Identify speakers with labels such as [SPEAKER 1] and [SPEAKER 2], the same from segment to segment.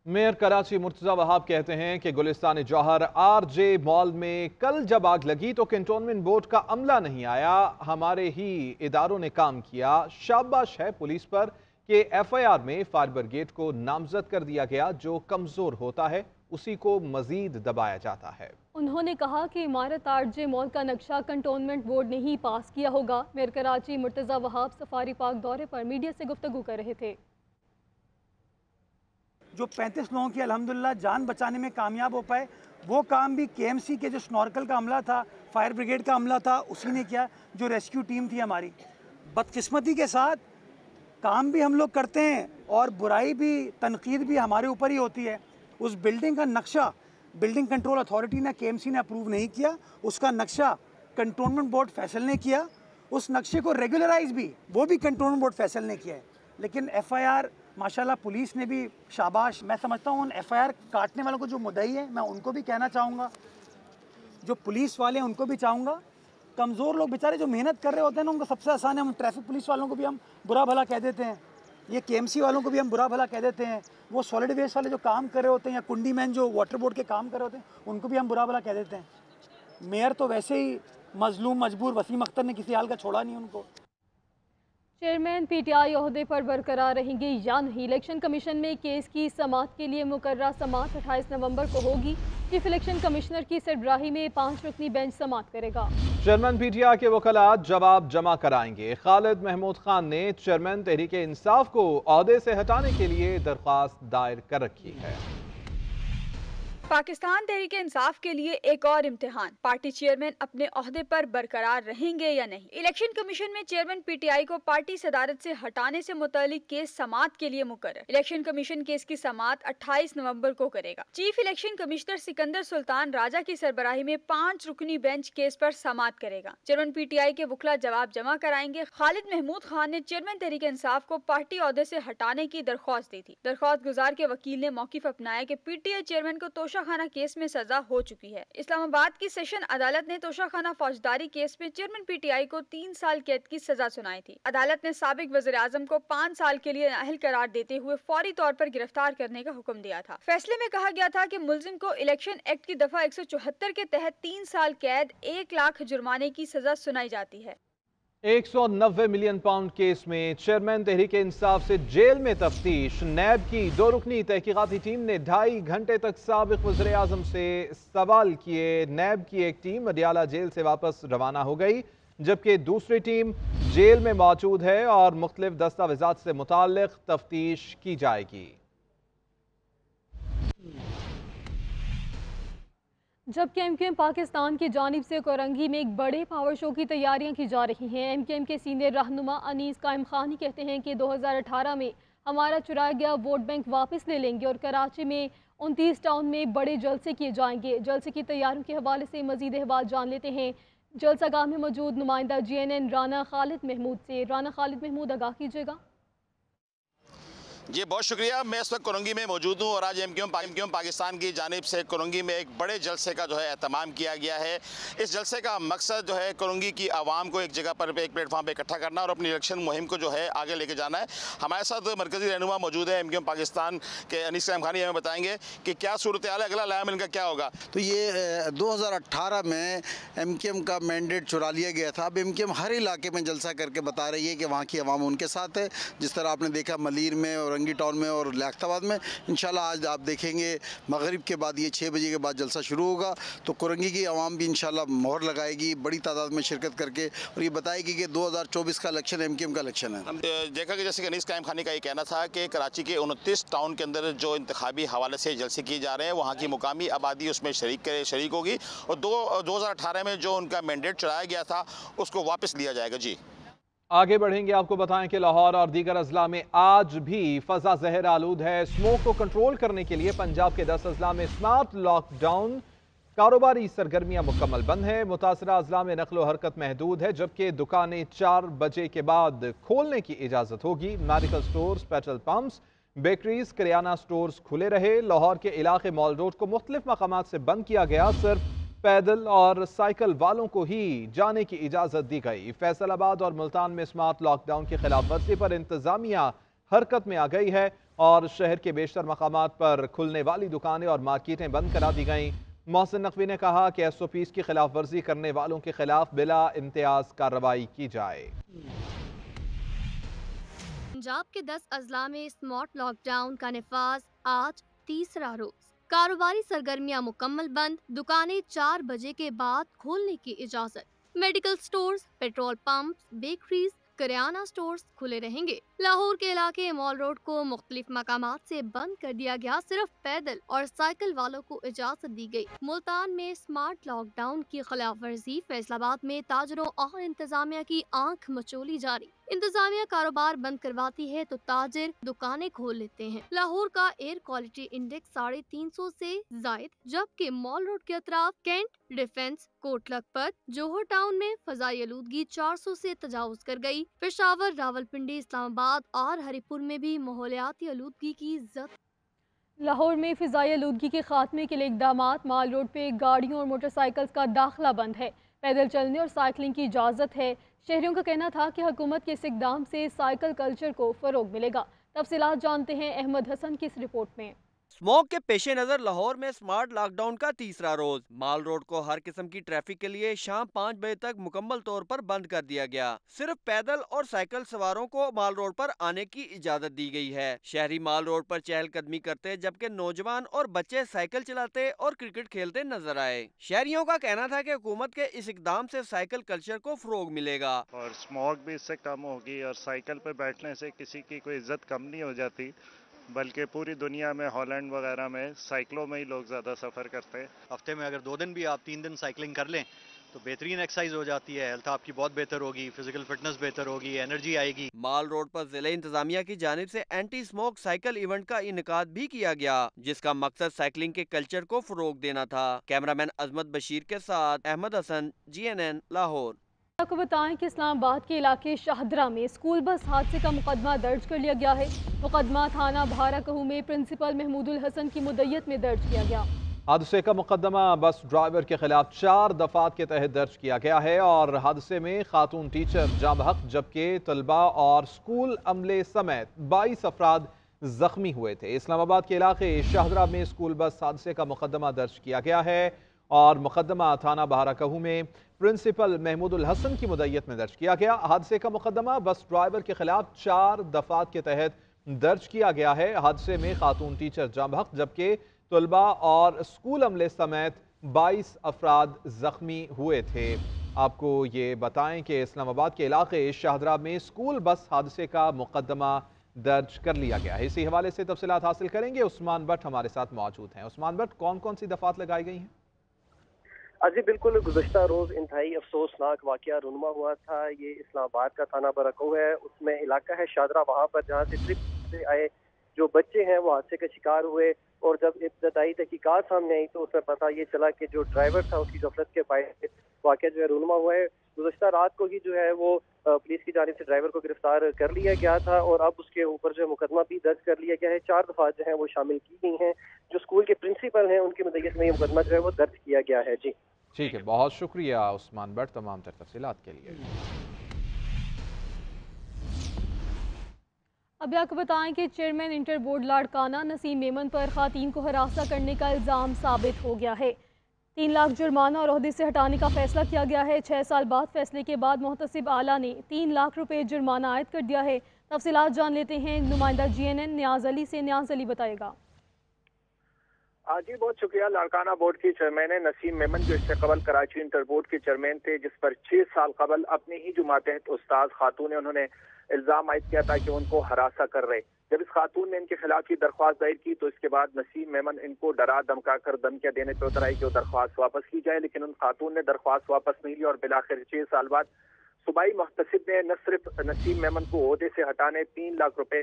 [SPEAKER 1] Mayor Karachi Murtaza Wahab कहते हैं कि गुलिस्तान जौहर आरजे मॉल में कल जब आग लगी तो कैंटोनमेंट बोर्ड का अमला नहीं आया, हमारे ही इदारों ने काम किया। शाबाश है पुलिस पर कि एफआईआर में फायर ब्रिगेड को नामजद कर दिया गया। जो कमजोर होता है उसी को मजीद दबाया जाता है।
[SPEAKER 2] उन्होंने कहा कि इमारत आरजे मॉल का नक्शा कंटोनमेंट बोर्ड ने ही पास किया होगा। Mayor Karachi Murtaza Wahab safari park दौरे पर मीडिया से गुफ्तगू कर रहे थे।
[SPEAKER 3] जो 35 लोगों की अल्हम्दुलिल्लाह जान बचाने में कामयाब हो पाए, वो काम भी केएमसी के जो स्नॉर्कल का अमला था, फायर ब्रिगेड का अमला था, उसी ने किया। जो रेस्क्यू टीम थी हमारी, बदकिस्मती के साथ काम भी हम लोग करते हैं और बुराई भी, तनकीद भी हमारे ऊपर ही होती है। उस बिल्डिंग का नक्शा बिल्डिंग कंट्रोल अथॉरिटी ने, केएमसी ने अप्रूव नहीं किया। उसका नक्शा कंटोनमेंट बोर्ड फैसल ने किया। उस नक्शे को रेगुलराइज भी वो भी कंटोनमेंट बोर्ड फैसल ने किया है। लेकिन एफआईआर माशाल्लाह पुलिस ने भी शाबाश। मैं समझता हूँ उन एफआईआर काटने वालों को जो मुद्दई है, मैं उनको भी कहना चाहूँगा, जो पुलिस वाले हैं उनको भी चाहूँगा। कमज़ोर लोग बेचारे जो मेहनत कर रहे होते हैं ना, उनको सबसे आसान है। हम ट्रैफिक पुलिस वालों को भी हम बुरा भला कह देते हैं, ये केएमसी वालों को भी हम बुरा भला कह देते हैं। वो सॉलिड वेस्ट वाले जो काम कर रहे होते हैं, या कुंडी मैन जो वाटर बोर्ड के काम कर रहे होते हैं, उनको भी हम बुरा भला कह देते हैं। मेयर तो वैसे ही मजलूम मजबूर, वसीम अख्तर ने किसी हाल का छोड़ा नहीं उनको।
[SPEAKER 2] चेयरमैन पीटीआई ओहदे पर बरकरार रहेंगे या नहीं? इलेक्शन कमीशन में केस की समाअत के लिए मुकर्रर समाअत 28 नवंबर को होगी। चीफ इलेक्शन कमिश्नर की सरबराही में 5 रुकनी बेंच समाअत करेगा।
[SPEAKER 1] चेयरमैन पीटीआई के वकला जवाब जमा कराएंगे। खालिद महमूद खान ने चेयरमैन तहरीक इंसाफ को ओहदे से हटाने के लिए दरख्वास्त दायर कर रखी है।
[SPEAKER 4] पाकिस्तान तहरीक इंसाफ के लिए एक और इम्तिहान, पार्टी चेयरमैन अपने ओहदे पर बरकरार रहेंगे या नहीं? इलेक्शन कमीशन में चेयरमैन पीटीआई को पार्टी सदारत से हटाने से मुतालिक केस समाअत के लिए मुकर्रर। इलेक्शन कमीशन केस की समाअत 28 नवंबर को करेगा। Chief election commissioner Sikandar Sultan Raja की सरबराही में 5 रुकनी बेंच केस पर समाअत करेगा। चेयरमैन पीटीआई के वकला जवाब जमा कराएंगे। खालिद महमूद खान ने चेयरमैन तहरीक इंसाफ को पार्टी ओहदे से हटाने की दरख्वास्त दी थी। दरख्वास्त गुजार के वकील ने मौकिफ अपनाया कि पीटीआई चेयरमैन को तोशाखाना केस में सजा हो चुकी है। इस्लामाबाद की सेशन अदालत ने तोशाखाना फौजदारी केस में चेयरमैन पीटीआई को 3 साल कैद की सजा सुनाई थी। अदालत ने साबिक वज़ीर आज़म को 5 साल के लिए नाअहल करार देते हुए फौरी तौर पर गिरफ्तार करने का हुक्म दिया था। फैसले में कहा गया था कि मुल्जिम को इलेक्शन एक्ट की दफा 174 के तहत 3 साल कैद, 1 लाख जुर्माने की सजा सुनाई जाती है।
[SPEAKER 1] 190 मिलियन पाउंड केस में चेयरमैन तहरीक इंसाफ से जेल में तफ्तीश। नैब की 2 रुकनी तहकीकाती टीम ने 2.5 घंटे तक साबिक वज़ीर आज़म से सवाल किए। नैब की एक टीम अडियाला जेल से वापस रवाना हो गई, जबकि दूसरी टीम जेल में मौजूद है और मुख्तलिफ दस्तावेजात से मुताल्लिक तफ्तीश की जाएगी।
[SPEAKER 2] जबकि एमक्यूएम पाकिस्तान की जानिब से कोरंगी में एक बड़े पावर शो की तैयारियां की जा रही हैं। एमक्यूएम के सीनियर रहनुमा अनीस कायम खानी कहते हैं कि 2018 में हमारा चुराया गया वोट बैंक वापस ले लेंगे और कराची में 29 टाउन में बड़े जलसे किए जाएंगे। जलसे की तैयारियों के हवाले से मजीद अहवाल जान लेते हैं जलसागाह में मौजूद नुमाइंदा GNN राना खालिद महमूद से। राना खालिद महमूद, आगाह कीजिएगा।
[SPEAKER 5] जी बहुत शुक्रिया। मैं इस वक्त कोरंगी में मौजूद हूँ और आज एमक्यूएम पाकिस्तान की जानिब से कोरंगी में एक बड़े जलसे का जो है एहतमाम किया गया है। इस जलसे का मकसद जो है कोरंगी की आवाम को एक जगह पर, एक प्लेटफॉर्म पर इकट्ठा करना और अपनी इलेक्शन मुहिम को जो है आगे लेके जाना है। हमारे साथ मरकजी रहनुमा मौजूद है एमक्यूएम पाकिस्तान के अनीस कायम खानी, हमें बताएंगे कि क्या सूरत हाल है, अगला लाया इनका क्या होगा।
[SPEAKER 6] तो ये 2018 में एमक्यूएम का मैंडेट चुरा लिया गया था। अब एमक्यूएम हर इलाके में जलसा करके बता रही है कि वहाँ की आवाम उनके साथ है। जिस तरह आपने देखा मलीर में, औरंगी टाउन में और लियाकताबाद में, इंशाल्लाह आज आप देखेंगे मगरिब के बाद, ये 6 बजे के बाद जलसा शुरू होगा। तो कोरंगी की आवाम भी इंशाल्लाह मोहर लगाएगी बड़ी तादाद में शिरकत करके और ये बताएगी कि 2024 का इलेक्शन एमक्यूएम का इलेक्शन है।
[SPEAKER 5] देखा कि जैसे कि अनीस कायम खानी का ये कहना था कि कराची के 29 टाउन के अंदर जो इंतखाबी हवाले से जलसे किए जा रहे हैं, वहाँ की मुकामी आबादी उसमें शरीक होगी और 2018 में जो उनका मैंडेट चुराया गया था उसको वापस लिया जाएगा। जी
[SPEAKER 1] आगे बढ़ेंगे, आपको बताएं कि लाहौर और दीगर अजला में आज भी फजा जहर आलूद है। स्मोक को कंट्रोल करने के लिए पंजाब के 10 अजला में स्मार्ट लॉकडाउन, कारोबारी सरगर्मियां मुकम्मल बंद है। मुतासरा अजला में नकलो हरकत महदूद है, जबकि दुकानें 4 बजे के बाद खोलने की इजाज़त होगी। Medical stores, petrol pumps, bakeries, किराना स्टोर्स खुले रहे। लाहौर के इलाके मॉल रोड को मुख्तलिफ मकामात से बंद किया गया, सिर्फ पैदल और साइकिल वालों को ही जाने की इजाज़त दी गई। फैसलाबाद और मुल्तान में स्मार्ट लॉकडाउन की खिलाफ वर्जी पर इंतजामिया हरकत में आ गई है। और शहर के बेशतर मकामात पर खुलने वाली दुकानें और मार्केटें बंद करा दी गईं। मोहसिन नकवी ने कहा कि SOPs की खिलाफ वर्जी करने वालों के खिलाफ बिला इम्तियाज कार्रवाई की जाए।
[SPEAKER 7] पंजाब के 10 अजला में स्मार्ट लॉकडाउन का नफाज आज तीसरा रोज। कारोबारी सरगर्मियां मुकम्मल बंद, दुकानें 4 बजे के बाद खोलने की इजाजत। Medical stores, petrol pump, bakeries, kirana stores खुले रहेंगे। लाहौर के इलाके मॉल रोड को मुख्तलिफ मकामात से बंद कर दिया गया, सिर्फ पैदल और साइकिल वालों को इजाजत दी गई। मुल्तान में स्मार्ट लॉकडाउन की खिलाफ वर्जी, फैसलाबाद में ताजरों और इंतजामिया की आंख मचोली जारी। इंतजामिया कारोबार बंद करवाती है तो ताजिर दुकानें खोल लेते हैं। लाहौर का एयर क्वालिटी इंडेक्स 350 से जायद, जबकि मॉल रोड के अतराफ कैंट, डिफेंस, कोट लखपत, जोहर टाउन में फजाई आलूदगी 400 से तजावुज कर गई। पेशावर, रावलपिंडी, इस्लामाबाद और हरिपुर में भी माहौलियाती आलूदगी की जद।
[SPEAKER 2] लाहौर में फिजाई आलूदगी के खात्मे के लिए इकदामात। माल रोड पे गाड़ियों और मोटरसाइकिल्स का दाखिला बंद है, पैदल चलने और साइकिलिंग की इजाज़त है। शहरियों का कहना था कि हुकूमत के इस इकदाम से साइकिल कल्चर को फ़रोग मिलेगा। तफसीलात जानते हैं अहमद हसन की इस रिपोर्ट में।
[SPEAKER 8] स्मॉग के पेश नज़र लाहौर में स्मार्ट लॉकडाउन का तीसरा रोज। माल रोड को हर किस्म की ट्रैफिक के लिए शाम 5 बजे तक मुकम्मल तौर पर बंद कर दिया गया। सिर्फ पैदल और साइकिल सवारों को माल रोड पर आने की इजाजत दी गई है। शहरी माल रोड पर चहलकदमी करते, जबकि नौजवान और बच्चे साइकिल चलाते और क्रिकेट खेलते नजर आए। शहरियों का कहना था कि हुकूमत के इस इकदाम से साइकिल कल्चर को फरोग मिलेगा
[SPEAKER 9] और स्मॉग भी इससे कम होगी और साइकिल पर बैठने से किसी की कोई इज्जत कम नहीं हो जाती, बल्कि पूरी दुनिया में हॉलैंड वगैरह में साइकिलों में ही लोग ज़्यादा सफ़र करते हैं।
[SPEAKER 10] हफ्ते में अगर 2 दिन भी आप 3 दिन साइकिलिंग कर लें तो बेहतरीन एक्सरसाइज हो जाती है, हेल्थ आपकी बहुत बेहतर होगी, फिजिकल फिटनेस बेहतर होगी, एनर्जी आएगी।
[SPEAKER 8] माल रोड पर जिले इंतजामिया की जानिब से एंटी स्मोक साइकिल इवेंट का इनेकाद भी किया गया, जिसका मकसद साइकिलिंग के कल्चर को फरोग देना था। कैमरामैन अजमत बशीर के साथ अहमद हसन, GNN लाहौर।
[SPEAKER 2] आपको बताएं कि इस्लामाबाद के इलाके शाहदरा में स्कूल बस हादसे का मुकदमा दर्ज कर लिया गया है। मुकदमा थाना भाराकहू में प्रिंसिपल महमूदुल हसन की मुद्दत में दर्ज किया गया।
[SPEAKER 1] हादसे का मुकदमा बस ड्राइवर के खिलाफ 4 दफात के तहत दर्ज किया गया है और हादसे में खातून टीचर जाँ बहक, जबकि तलबा और स्कूल अमले समेत 22 अफराद जख्मी हुए थे। इस्लामाबाद के इलाके शाहदरा में स्कूल बस हादसे का मुकदमा दर्ज किया गया है और मुकदमा थाना भाराकहू में प्रिंसिपल महमूदुल हसन की मुद्दत में दर्ज किया गया। हादसे का मुकदमा बस ड्राइवर के खिलाफ 4 दफात के तहत दर्ज किया गया है। हादसे में खातून टीचर जाँ बहक, जबकि तलबा और स्कूल अमले समेत 22 अफराद जख्मी हुए थे। आपको ये बताएं कि इस्लामाबाद के इलाके शाहदरा में स्कूल बस हादसे का मुकदमा दर्ज कर लिया गया है। इसी हवाले से तफसीलात हासिल करेंगे। उस्मान भट्ट हमारे साथ मौजूद हैं। उस्मान भट्ट, कौन कौन सी दफात लगाई गई हैं?
[SPEAKER 11] जी बिल्कुल, गुज़श्ता रोज़ इंतहाई अफसोसनाक वाक़या रूनुमा हुआ था। ये इस्लामाबाद का थाना बरकऊ है, उसमें इलाका है शाहदरा, वहाँ पर जहाँ से ट्रिप से आए जो बच्चे हैं वो हादसे का शिकार हुए और जब इब्तदाई तहकीकात सामने आई तो उसमें पता ये चला कि जो ड्राइवर था उसकी गफलत के बायस वाक़या जो है रूनुमा हुआ है। गुज़श्ता रात को ही जो है वो पुलिस की जानिब से ड्राइवर को गिरफ्तार कर लिया गया था और अब उसके ऊपर जो मुकदमा भी दर्ज कर लिया गया है। 4 दफा जो है वो शामिल की गई हैं। जो स्कूल के प्रिंसिपल हैं उनकी मुद्दत में ये मुकदमा जो है वो दर्ज किया गया है। जी
[SPEAKER 1] ठीक है, बहुत शुक्रिया उस्मान भट्ट तमाम तर तफसीलात के लिए।
[SPEAKER 2] अभी आपको बताएं कि chairman inter board Larkana Naseem Memon पर खातन को हरासा करने का इल्ज़ाम साबित हो गया है। 3 लाख जुर्माना और ओहदे से हटाने का फैसला किया गया है। 6 साल बाद फैसले के बाद मोहतसिब आला ने 3 लाख रुपए जुर्माना आयद कर दिया है। तफसीलात जान लेते हैं नुमाइंदा GNN न्याज अली से। न्याज अली बताएगा।
[SPEAKER 12] जी बहुत शुक्रिया। लाड़काना बोर्ड की चेयरमैन नसीम मेमन जो इससे कबल कराची इंटर बोर्ड के चेयरमैन थे, जिस पर 6 साल कबल अपने ही जो मातहत उस्ताद खातून ने उन्होंने इल्जाम आयद किया था कि उनको हरासा कर रहे। जब इस खातून ने इनके खिलाफ ही दरख्वास्त दायर की तो इसके बाद नसीम मेमन इनको डरा धमका कर धमकियां देने पर उतर आई कि वो दरख्वास्त वापस की जाए, लेकिन उन खातून ने दरख्वास्त वापस नहीं ली और बिलाखिर 6 साल बाद सूबाई मुहतसिब ने न सिर्फ नसीम मेमन को ओहदे से हटाने 3 लाख रुपए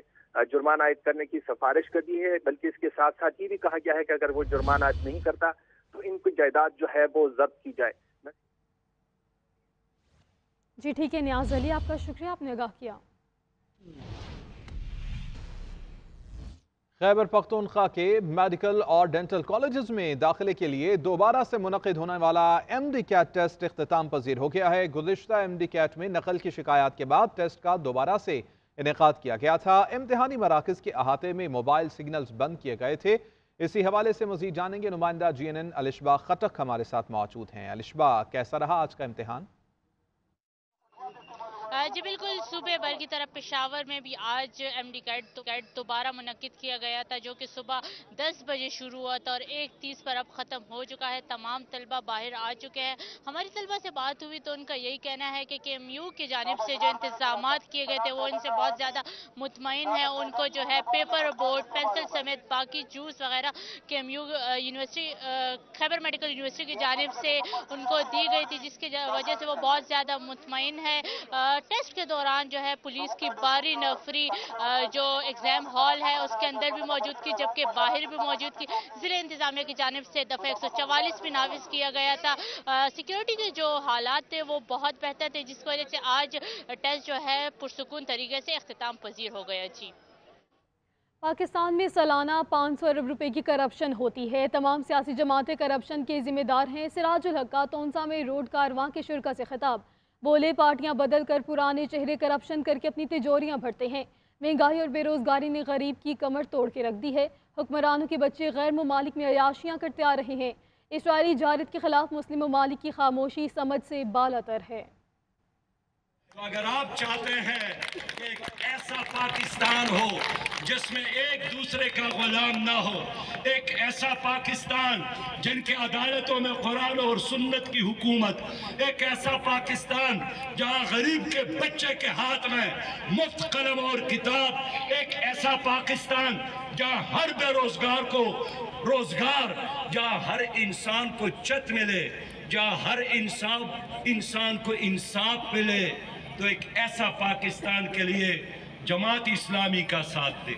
[SPEAKER 12] जुर्माना आयद करने की सिफारिश कर दी है, बल्कि इसके साथ साथ ये भी कहा गया है कि अगर वो जुर्माना आयद नहीं करता तो इनकी जायदाद जो है वो जब्त की जाए।
[SPEAKER 2] जी ठीक है न्याज अली, आपका शुक्रिया, आपने आगाह किया।
[SPEAKER 1] खैबर पख्तूनख्वा के मेडिकल और डेंटल कॉलेजेस में दाखिले के लिए दोबारा से मुनक़िद होने वाला MD कैट टेस्ट इख्तिताम पजीर हो गया है। गुज़िश्ता MD कैट में नकल की शिकायत के बाद टेस्ट का दोबारा से इनेकाद किया गया था। इम्तिहानी मराकज के अहाते में मोबाइल सिग्नल्स बंद किए गए थे। इसी हवाले से मजीद जानेंगे, नुमाइंदा GNN अलिशबा खटक हमारे साथ मौजूद हैं। अलिशबा, कैसा रहा आज का इम्तिहान?
[SPEAKER 13] जी बिल्कुल, सूबे भर की तरफ पेशावर में भी आज MD कैट दोबारा मुनक्किद किया गया था, जो कि सुबह 10 बजे शुरू हुआ था और 1:30 पर अब ख़त्म हो चुका है। तमाम तलबा बाहर आ चुके हैं। हमारी तलबा से बात हुई तो उनका यही कहना है कि KMU की जानिब से जो इंतजामात किए गए थे वो इनसे बहुत ज़्यादा मुतमईन है। उनको जो है पेपर, बोर्ड, पेंसिल समेत बाकी जूस वगैरह KMU university, Khyber medical university की जानिब से उनको दी गई थी, जिसकी वजह से वो बहुत ज़्यादा मुतमईन है। टेस्ट के दौरान जो है पुलिस की बारी नफरी जो एग्जाम हॉल है उसके अंदर भी मौजूद की, जबकि बाहर भी मौजूद की। जिला इंतजामिया की जानिब से दफ़ा 144 भी नाफिज किया गया था। सिक्योरिटी के जो हालात थे वो बहुत बेहतर थे, जिसकी वजह से आज टेस्ट जो है पुरसुकून तरीके से अख्तिताम पजीर हो गया। जी,
[SPEAKER 2] पाकिस्तान में सालाना 500 अरब रुपए की करप्शन होती है। तमाम सियासी जमातें करप्शन के जिम्मेदार हैं। सिराजुल हक का तोंसा में रोड कारवां के शुरका से खिताब। बोले, पार्टियां बदल कर पुराने चेहरे करप्शन करके अपनी तिजोरियां भरते हैं। महंगाई और बेरोजगारी ने गरीब की कमर तोड़ के रख दी है। हुक्मरानों के बच्चे गैर ममालिक में अयाशियां करते आ रहे हैं। इसराइली जारिद के खिलाफ मुस्लिम ममालिक की खामोशी समझ से बालातर है।
[SPEAKER 14] तो अगर आप चाहते हैं कि एक ऐसा पाकिस्तान हो जिसमें एक दूसरे का गुलाम ना हो, एक ऐसा पाकिस्तान जिनके अदालतों में कुरान और सुन्नत की हुकूमत, एक ऐसा पाकिस्तान जहां गरीब के बच्चे के हाथ में मुफ्त कलम और किताब, एक ऐसा पाकिस्तान जहां हर बेरोजगार को रोजगार, जहां हर इंसान को छत मिले, जहां हर इंसान को इंसाफ मिले, तो एक ऐसा पाकिस्तान के लिए जमात इस्लामी का साथ दे।